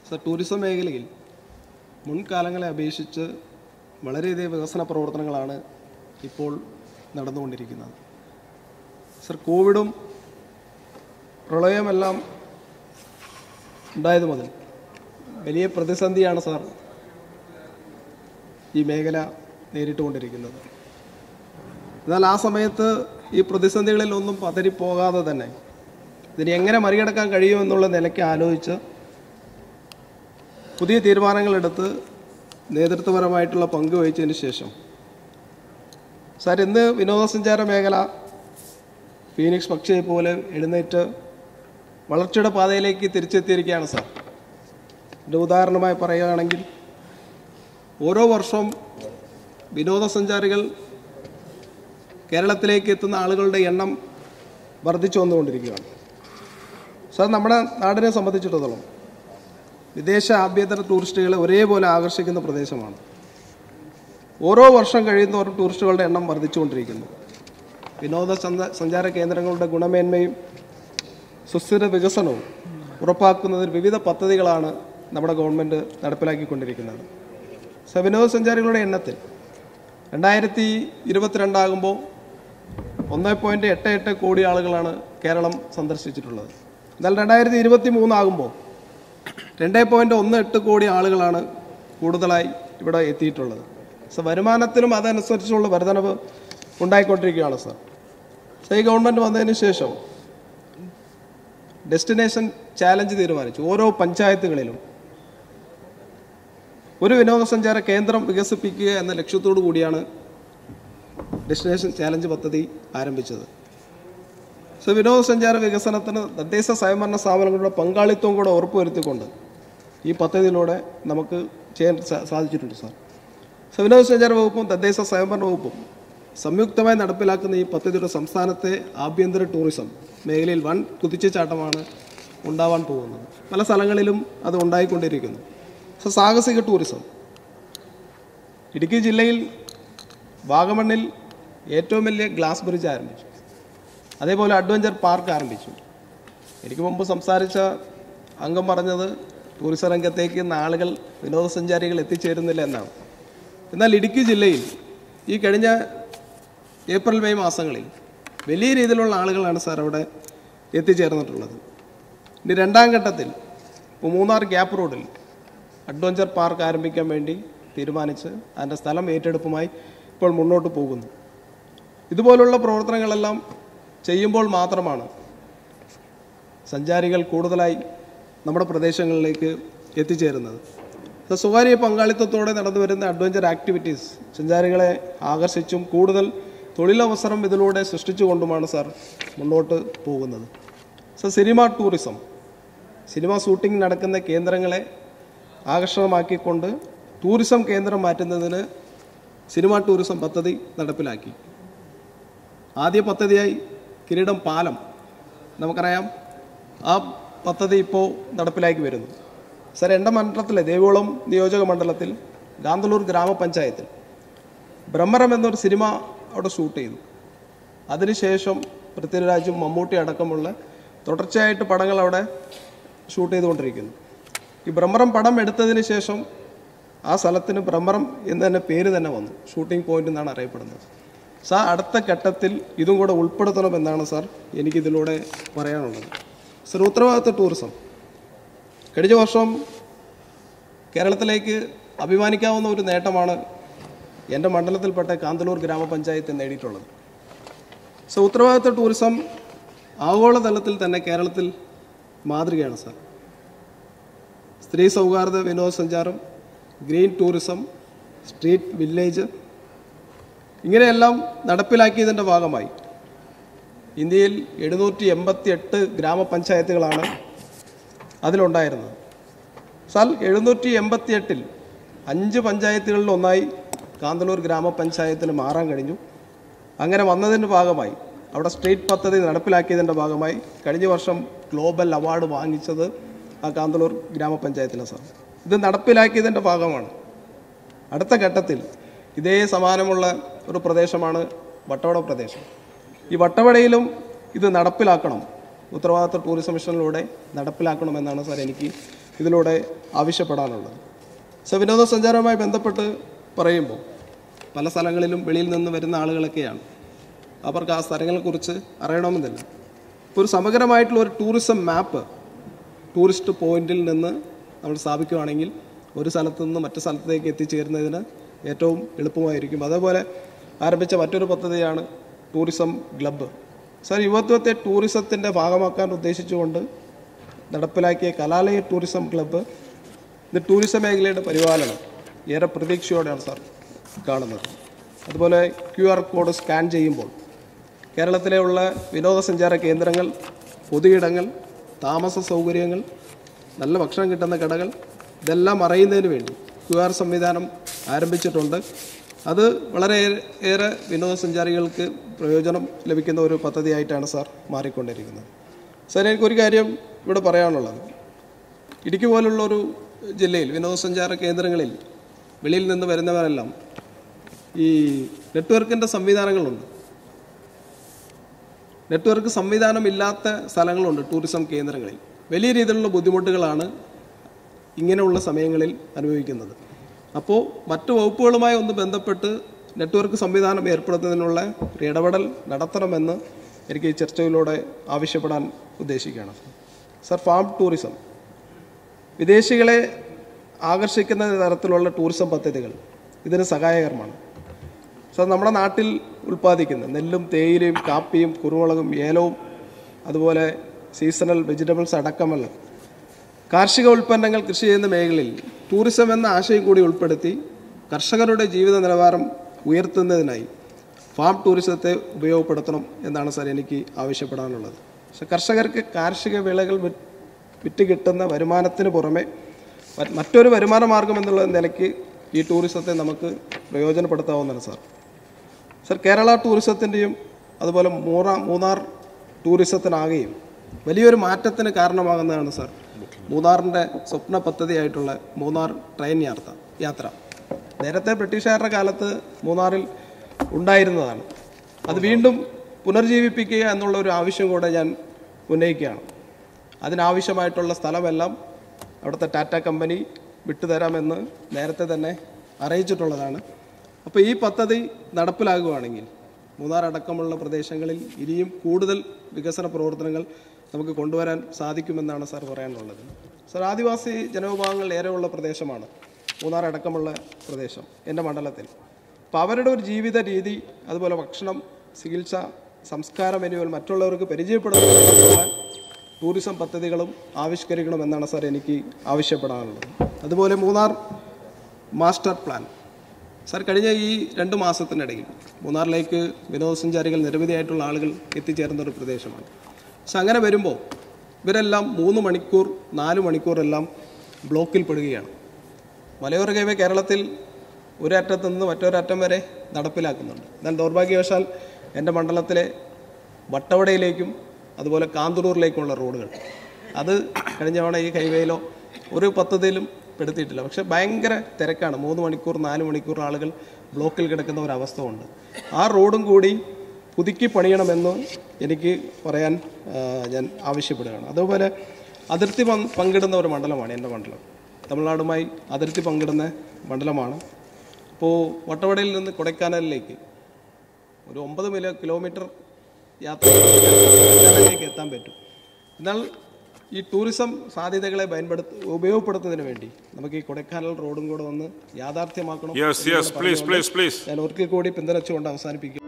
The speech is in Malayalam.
സർ, ടൂറിസം മേഖലയിൽ മുൻകാലങ്ങളെ അപേക്ഷിച്ച് വളരെയധികം വികസന പ്രവർത്തനങ്ങളാണ് ഇപ്പോൾ നടന്നുകൊണ്ടിരിക്കുന്നത്. സർ, കോവിഡും പ്രളയമെല്ലാം ഉണ്ടായത് മുതൽ വലിയ പ്രതിസന്ധിയാണ് സാർ ഈ മേഖല നേരിട്ടുകൊണ്ടിരിക്കുന്നത്. എന്നാൽ ആ സമയത്ത് ഈ പ്രതിസന്ധികളിലൊന്നും പതറിപ്പോകാതെ തന്നെ ഇതിനെ എങ്ങനെ മറികടക്കാൻ കഴിയുമെന്നുള്ള നിലയ്ക്ക് ആലോചിച്ച് പുതിയ തീരുമാനങ്ങളെടുത്ത് നേതൃത്വപരമായിട്ടുള്ള പങ്ക് വഹിച്ചതിന് ശേഷം സാർ, ഇന്ന് വിനോദസഞ്ചാര മേഖല ഫീനിക്സ് പക്ഷിയെ പോലെ എഴുന്നേറ്റ് വളർച്ചയുടെ പാതയിലേക്ക് തിരിച്ചെത്തിയിരിക്കുകയാണ് സാർ. ഒരു ഉദാഹരണമായി പറയുകയാണെങ്കിൽ ഓരോ വർഷവും വിനോദസഞ്ചാരികൾ കേരളത്തിലേക്ക് എത്തുന്ന ആളുകളുടെ എണ്ണം വർദ്ധിച്ചു വന്നുകൊണ്ടിരിക്കുകയാണ്. സാർ, നമ്മുടെ നാടിനെ സംബന്ധിച്ചിടത്തോളം വിദേശ ആഭ്യന്തര ടൂറിസ്റ്റുകളെ ഒരേപോലെ ആകർഷിക്കുന്ന പ്രദേശമാണ്. ഓരോ വർഷം കഴിയുന്നവരും ടൂറിസ്റ്റുകളുടെ എണ്ണം വർദ്ധിച്ചുകൊണ്ടിരിക്കുന്നു. വിനോദസഞ്ചാര കേന്ദ്രങ്ങളുടെ ഗുണമേന്മയും സുസ്ഥിര വികസനവും ഉറപ്പാക്കുന്നതിന് വിവിധ പദ്ധതികളാണ് നമ്മുടെ ഗവൺമെൻറ് നടപ്പിലാക്കിക്കൊണ്ടിരിക്കുന്നത്. വിനോദസഞ്ചാരികളുടെ എണ്ണത്തിൽ 2022 ആകുമ്പോൾ 1.88 കോടി ആളുകളാണ് കേരളം സന്ദർശിച്ചിട്ടുള്ളത്. എന്നാൽ 2023 ആകുമ്പോൾ 2.18 കോടി ആളുകളാണ് കൂടുതലായി ഇവിടെ എത്തിയിട്ടുള്ളത്. വരുമാനത്തിലും അതനുസരിച്ചുള്ള വർധനവ് ഉണ്ടായിക്കൊണ്ടിരിക്കുകയാണ് സാർ. ഈ ഗവൺമെൻറ് വന്നതിന് ശേഷം ഡെസ്റ്റിനേഷൻ ചാലഞ്ച് തീരുമാനിച്ചു. ഓരോ പഞ്ചായത്തുകളിലും ഒരു വിനോദസഞ്ചാര കേന്ദ്രം വികസിപ്പിക്കുക എന്ന ലക്ഷ്യത്തോടു കൂടിയാണ് ഡെസ്റ്റിനേഷൻ ചാലഞ്ച് പദ്ധതി ആരംഭിച്ചത്. വിനോദസഞ്ചാര വികസനത്തിന് തദ്ദേശ സ്വയംഭരണ സ്ഥാപനങ്ങളുടെ പങ്കാളിത്തവും കൂടെ ഉറപ്പുവരുത്തിക്കൊണ്ട് ഈ പദ്ധതിയിലൂടെ നമുക്ക് ചെയ്യാൻ സാധിച്ചിട്ടുണ്ട് സാർ. വിനോദസഞ്ചാര വകുപ്പും തദ്ദേശ സ്വയംഭരണ വകുപ്പും സംയുക്തമായി നടപ്പിലാക്കുന്ന ഈ പദ്ധതിയുടെ സംസ്ഥാനത്തെ ആഭ്യന്തര ടൂറിസം മേഖലയിൽ വൻ കുതിച്ചുചാട്ടമാണ് ഉണ്ടാവാൻ പോകുന്നത്. പല സ്ഥലങ്ങളിലും അത് ഉണ്ടായിക്കൊണ്ടിരിക്കുന്നു. സാഹസിക ടൂറിസം ഇടുക്കി ജില്ലയിൽ വാഗമണ്ണിൽ ഏറ്റവും വലിയ ഗ്ലാസ് ബ്രിഡ്ജ് ആരംഭിച്ചു. അതേപോലെ അഡ്വഞ്ചർ പാർക്ക് ആരംഭിച്ചു. എനിക്ക് മുമ്പ് സംസാരിച്ച അംഗം പറഞ്ഞത് ടൂറിസം രംഗത്തേക്ക് ആളുകൾ വിനോദസഞ്ചാരികൾ എത്തിച്ചേരുന്നില്ല എന്നാണ്. എന്നാൽ ഇടുക്കി ജില്ലയിൽ ഈ കഴിഞ്ഞ ഏപ്രിൽ മെയ് മാസങ്ങളിൽ വലിയ രീതിയിലുള്ള ആളുകളാണ് സാർ അവിടെ എത്തിച്ചേർന്നിട്ടുള്ളത്. ഇനി രണ്ടാം ഘട്ടത്തിൽ മൂന്നാർ ഗ്യാപ്പ് റോഡിൽ അഡ്വഞ്ചർ പാർക്ക് ആരംഭിക്കാൻ വേണ്ടി തീരുമാനിച്ച് അതിൻ്റെ സ്ഥലം ഏറ്റെടുപ്പുമായി ഇപ്പോൾ മുന്നോട്ട് പോകുന്നു. ഇതുപോലുള്ള പ്രവർത്തനങ്ങളെല്ലാം ചെയ്യുമ്പോൾ മാത്രമാണ് സഞ്ചാരികൾ കൂടുതലായി നമ്മുടെ പ്രദേശങ്ങളിലേക്ക് എത്തിച്ചേരുന്നത്. സ്വകാര്യ പങ്കാളിത്തത്തോടെ നടന്നു വരുന്ന അഡ്വഞ്ചർ ആക്ടിവിറ്റീസ് സഞ്ചാരികളെ ആകർഷിച്ചും കൂടുതൽ തൊഴിലവസരം ഇതിലൂടെ സൃഷ്ടിച്ചുകൊണ്ടുമാണ് സാർ മുന്നോട്ട് പോകുന്നത്. സിനിമ ടൂറിസം, സിനിമ ഷൂട്ടിംഗ് നടക്കുന്ന കേന്ദ്രങ്ങളെ ആകർഷണമാക്കിക്കൊണ്ട് ടൂറിസം കേന്ദ്രം മാറ്റുന്നതിന് സിനിമ ടൂറിസം പദ്ധതി നടപ്പിലാക്കി. ആദ്യ പദ്ധതിയായി കിരീടം പാലം നമുക്കറിയാം. ആ പദ്ധതി ഇപ്പോൾ നടപ്പിലാക്കി വരുന്നു. സാർ, എൻ്റെ മണ്ഡലത്തിലെ ദേവികുളം നിയോജക മണ്ഡലത്തിൽ കാന്തല്ലൂർ ഗ്രാമപഞ്ചായത്തിൽ ബ്രഹ്മരം എന്നൊരു സിനിമ അവിടെ ഷൂട്ട് ചെയ്തു. അതിനുശേഷം പൃഥ്വിരാജും മമ്മൂട്ടി അടക്കമുള്ള തുടർച്ചയായിട്ട് പടങ്ങൾ അവിടെ ഷൂട്ട് ചെയ്തുകൊണ്ടിരിക്കുന്നു. ഈ ബ്രഹ്മരം പടം എടുത്തതിന് ശേഷം ആ സ്ഥലത്തിന് ബ്രഹ്മരം എന്ന് തന്നെ പേര് തന്നെ വന്നു. ഷൂട്ടിംഗ് പോയിന്റ് എന്നാണ് അറിയപ്പെടുന്നത്. സാർ, അടുത്ത ഘട്ടത്തിൽ ഇതും കൂടെ ഉൾപ്പെടുത്തണമെന്നാണ് സാർ എനിക്കിതിലൂടെ പറയാനുള്ളത്. സാർ, ഉത്തരവാദിത്ത ടൂറിസം കഴിഞ്ഞ വർഷം കേരളത്തിലേക്ക് അഭിമാനിക്കാവുന്ന ഒരു നേട്ടമാണ് എൻ്റെ മണ്ഡലത്തിൽപ്പെട്ട കാന്തല്ലൂർ ഗ്രാമപഞ്ചായത്ത് നേടിയിട്ടുള്ളത്. ഉത്തരവാദിത്ത ടൂറിസം ആഗോളതലത്തിൽ തന്നെ കേരളത്തിൽ മാതൃകയാണ് സാർ. സ്ത്രീ സൗഹാർദ്ദ വിനോദസഞ്ചാരം, ഗ്രീൻ ടൂറിസം, സ്ട്രീറ്റ് വില്ലേജ് ഇങ്ങനെയെല്ലാം നടപ്പിലാക്കിയതിൻ്റെ ഭാഗമായി ഇന്ത്യയിൽ 788 ഗ്രാമപഞ്ചായത്തുകളാണ് അതിലുണ്ടായിരുന്നത്. സാർ, 788-ൽ 5 പഞ്ചായത്തുകളിൽ ഒന്നായി കാന്തല്ലൂർ ഗ്രാമപഞ്ചായത്തിന് മാറാൻ കഴിഞ്ഞു. അങ്ങനെ വന്നതിൻ്റെ ഭാഗമായി അവിടെ സ്ട്രീറ്റ് പദ്ധതി നടപ്പിലാക്കിയതിൻ്റെ ഭാഗമായി കഴിഞ്ഞ വർഷം ഗ്ലോബൽ അവാർഡ് വാങ്ങിച്ചത് ആ കാന്തല്ലൂർ ഗ്രാമപഞ്ചായത്തിലാണ് സാർ. ഇത് നടപ്പിലാക്കിയതിൻ്റെ ഭാഗമാണ് അടുത്ത ഘട്ടത്തിൽ ഇതേ സമാനമുള്ള ഒരു പ്രദേശമാണ് വട്ടവട പ്രദേശം. ഈ വട്ടവടയിലും ഇത് നടപ്പിലാക്കണം, ഉത്തരവാദിത്ത ടൂറിസം മിഷനിലൂടെ നടപ്പിലാക്കണമെന്നാണ് സാർ എനിക്ക് ഇതിലൂടെ ആവശ്യപ്പെടാനുള്ളത്. സോ വിനോദസഞ്ചാരവുമായി ബന്ധപ്പെട്ട് പറയുമ്പോൾ പല സ്ഥലങ്ങളിലും വെളിയിൽ നിന്ന് വരുന്ന ആളുകളൊക്കെയാണ്. അവർക്ക് ആ സ്ഥലങ്ങളെക്കുറിച്ച് അറിയണമെന്നില്ല. ഇപ്പോൾ ഒരു സമഗ്രമായിട്ടുള്ള ഒരു ടൂറിസം മാപ്പ് ടൂറിസ്റ്റ് പോയിന്റിൽ നിന്ന് നമ്മൾ സ്ഥാപിക്കുകയാണെങ്കിൽ ഒരു സ്ഥലത്ത് നിന്ന് മറ്റു സ്ഥലത്തേക്ക് എത്തിച്ചേരുന്നതിന് ഏറ്റവും എളുപ്പമായിരിക്കും. അതേപോലെ ആരംഭിച്ച മറ്റൊരു പദ്ധതിയാണ് ടൂറിസം ക്ലബ്ബ്. സർ, യുവത്വത്തെ ടൂറിസത്തിൻ്റെ ഭാഗമാക്കാൻ ഉദ്ദേശിച്ചുകൊണ്ട് നടപ്പിലാക്കിയ കലാലയ ടൂറിസം ക്ലബ്ബ് ഇത് ടൂറിസം മേഖലയുടെ പരിപാലനം ഏറെ പ്രതീക്ഷയോടെയാണ് സാർ കാണുന്നത്. അതുപോലെ QR കോഡ് സ്കാൻ ചെയ്യുമ്പോൾ കേരളത്തിലെയുള്ള വിനോദസഞ്ചാര കേന്ദ്രങ്ങൾ, പൊതുയിടങ്ങൾ, താമസ സൗകര്യങ്ങൾ, നല്ല ഭക്ഷണം കിട്ടുന്ന കടകൾ ഇതെല്ലാം അറിയുന്നതിന് വേണ്ടി QR സംവിധാനം ആരംഭിച്ചിട്ടുണ്ട്. അത് വളരെ ഏറെ വിനോദസഞ്ചാരികൾക്ക് പ്രയോജനം ലഭിക്കുന്ന ഒരു പദ്ധതിയായിട്ടാണ് സാർ മാറിക്കൊണ്ടിരിക്കുന്നത്. സാർ, എനിക്കൊരു കാര്യം ഇവിടെ പറയാനുള്ളത്, ഇടുക്കി പോലുള്ളൊരു ജില്ലയിൽ വിനോദസഞ്ചാര കേന്ദ്രങ്ങളിൽ വെളിയിൽ നിന്ന് വരുന്നവരെല്ലാം ഈ നെറ്റ്വർക്കിൻ്റെ സംവിധാനങ്ങളുണ്ട്. നെറ്റ്വർക്ക് സംവിധാനമില്ലാത്ത സ്ഥലങ്ങളുണ്ട് ടൂറിസം കേന്ദ്രങ്ങളിൽ. വലിയ രീതിയിലുള്ള ബുദ്ധിമുട്ടുകളാണ് ഇങ്ങനെയുള്ള സമയങ്ങളിൽ അനുഭവിക്കുന്നത്. അപ്പോൾ മറ്റു വകുപ്പുകളുമായി ഒന്ന് ബന്ധപ്പെട്ട് നെറ്റ്വർക്ക് സംവിധാനം ഏർപ്പെടുത്തുന്നതിനുള്ള ഒരു ഇടപെടൽ നടത്തണമെന്ന് എനിക്ക് ഈ ചർച്ചയിലൂടെ ആവശ്യപ്പെടാൻ ഉദ്ദേശിക്കുകയാണ്. സർ, ഫാം ടൂറിസം, വിദേശികളെ ആകർഷിക്കുന്ന തരത്തിലുള്ള ടൂറിസം പദ്ധതികൾ ഇതിന് സഹായകരമാണ്. സർ, നമ്മുടെ നാട്ടിൽ ഉൽപ്പാദിക്കുന്ന നെല്ലും തേയിലയും കാപ്പിയും കുരുമുളകും ഏലവും അതുപോലെ സീസണൽ വെജിറ്റബിൾസ് അടക്കമുള്ള കാർഷിക ഉൽപ്പന്നങ്ങൾ കൃഷി ചെയ്യുന്ന മേഖലയിൽ ടൂറിസം എന്ന ആശയം കൂടി ഉൾപ്പെടുത്തി കർഷകരുടെ ജീവിത നിലവാരം ഉയർത്തുന്നതിനായി ഫാം ടൂറിസത്തെ ഉപയോഗപ്പെടുത്തണം എന്നാണ് സാർ എനിക്ക് ആവശ്യപ്പെടാനുള്ളത്. പക്ഷേ കർഷകർക്ക് കാർഷിക വിളകൾ വിറ്റ് കിട്ടുന്ന വരുമാനത്തിന് പുറമെ മറ്റൊരു വരുമാന മാർഗം എന്നുള്ള നിലയ്ക്ക് ഈ ടൂറിസത്തെ നമുക്ക് പ്രയോജനപ്പെടുത്താവുന്നതാണ് സാർ. സർ, കേരള ടൂറിസത്തിൻ്റെയും അതുപോലെ മൂന്നാർ ടൂറിസത്തിനാകുകയും വലിയൊരു മാറ്റത്തിന് കാരണമാകുന്നതാണ് സാർ മൂന്നാറിൻ്റെ സ്വപ്ന പദ്ധതിയായിട്ടുള്ള മൂന്നാർ ട്രെയിൻ യാത്ര. നേരത്തെ ബ്രിട്ടീഷുകാരുടെ കാലത്ത് മൂന്നാറിൽ ഉണ്ടായിരുന്നതാണ്. അത് വീണ്ടും പുനർജീവിപ്പിക്കുക എന്നുള്ള ഒരു ആവശ്യം കൂടെ ഞാൻ ഉന്നയിക്കുകയാണ്. അതിനാവശ്യമായിട്ടുള്ള സ്ഥലമെല്ലാം അവിടുത്തെ ടാറ്റ കമ്പനി വിട്ടുതരാമെന്ന് നേരത്തെ തന്നെ അറിയിച്ചിട്ടുള്ളതാണ്. അപ്പോൾ ഈ പദ്ധതി നടപ്പിലാകുകയാണെങ്കിൽ മൂന്നാർ അടക്കമുള്ള പ്രദേശങ്ങളിൽ ഇനിയും കൂടുതൽ വികസന പ്രവർത്തനങ്ങൾ നമുക്ക് കൊണ്ടുവരാൻ സാധിക്കുമെന്നാണ് സാർ പറയാനുള്ളത്. സാർ, ആദിവാസി ജനവിഭാഗങ്ങൾ ഏറെയുള്ള പ്രദേശമാണ് മൂന്നാർ അടക്കമുള്ള പ്രദേശം എൻ്റെ മണ്ഡലത്തിൽ. അപ്പോൾ അവരുടെ ഒരു ജീവിത രീതി, അതുപോലെ ഭക്ഷണം, ചികിത്സ, സംസ്കാരം എന്നിവ മറ്റുള്ളവർക്ക് പരിചയപ്പെടുത്തുന്ന ടൂറിസം പദ്ധതികളും ആവിഷ്കരിക്കണമെന്നാണ് സാർ എനിക്ക് ആവശ്യപ്പെടാനുള്ളത്. അതുപോലെ മൂന്നാർ മാസ്റ്റർ പ്ലാൻ. സാർ, കഴിഞ്ഞ ഈ 2 മാസത്തിനിടയിൽ മൂന്നാറിലേക്ക് വിനോദസഞ്ചാരികൾ നിരവധിയായിട്ടുള്ള ആളുകൾ എത്തിച്ചേർന്ന ഒരു പ്രദേശമാണ്. പക്ഷെ അങ്ങനെ വരുമ്പോൾ ഇവരെല്ലാം 3 മണിക്കൂർ 4 മണിക്കൂറെല്ലാം ബ്ലോക്കിൽ പെടുകയാണ്. മലയോര ഹൈവേ കേരളത്തിൽ ഒരറ്റത്തു നിന്ന് മറ്റൊരറ്റം വരെ നടപ്പിലാക്കുന്നുണ്ട്. എന്നാൽ ദൗർഭാഗ്യവശാൽ എൻ്റെ മണ്ഡലത്തിലെ വട്ടവടയിലേക്കും അതുപോലെ കാന്തളൂരിലേക്കുള്ള റോഡുകൾ അത് കഴിഞ്ഞ തവണ ഈ ഹൈവേയിലോ ഒരു പദ്ധതിയിലും പെടുത്തിയിട്ടില്ല. പക്ഷേ ഭയങ്കര തിരക്കാണ്. 3 മണിക്കൂർ 4 മണിക്കൂർ ആളുകൾ ബ്ലോക്കിൽ കിടക്കുന്ന ഒരവസ്ഥ ഉണ്ട്. ആ റോഡും കൂടി പുതുക്കി പണിയണമെന്ന് എനിക്ക് പറയാൻ ഞാൻ ആവശ്യപ്പെടുകയാണ്. അതുപോലെ അതിർത്തി പങ്കിടുന്ന ഒരു മണ്ഡലമാണ് എൻ്റെ മണ്ഡലം. തമിഴ്നാടുമായി അതിർത്തി പങ്കിടുന്ന മണ്ഡലമാണ്. അപ്പോൾ വട്ടവടയിൽ നിന്ന് കൊടൈക്കനാലിലേക്ക് ഒരു 9 കിലോമീറ്റർ യാത്രയിലേക്ക് എത്താൻ പറ്റും. എന്നാൽ ഈ ടൂറിസം സാധ്യതകളെ ഉപയോഗപ്പെടുത്തുന്നതിന് വേണ്ടി നമുക്ക് ഈ കൊടൈക്കനാൽ റോഡും കൂടെ ഒന്ന് യാഥാർത്ഥ്യമാക്കണം. ഞാൻ ഒരിക്കൽ കൂടി പിന്തുണച്ചുകൊണ്ട് അവസാനിപ്പിക്കും.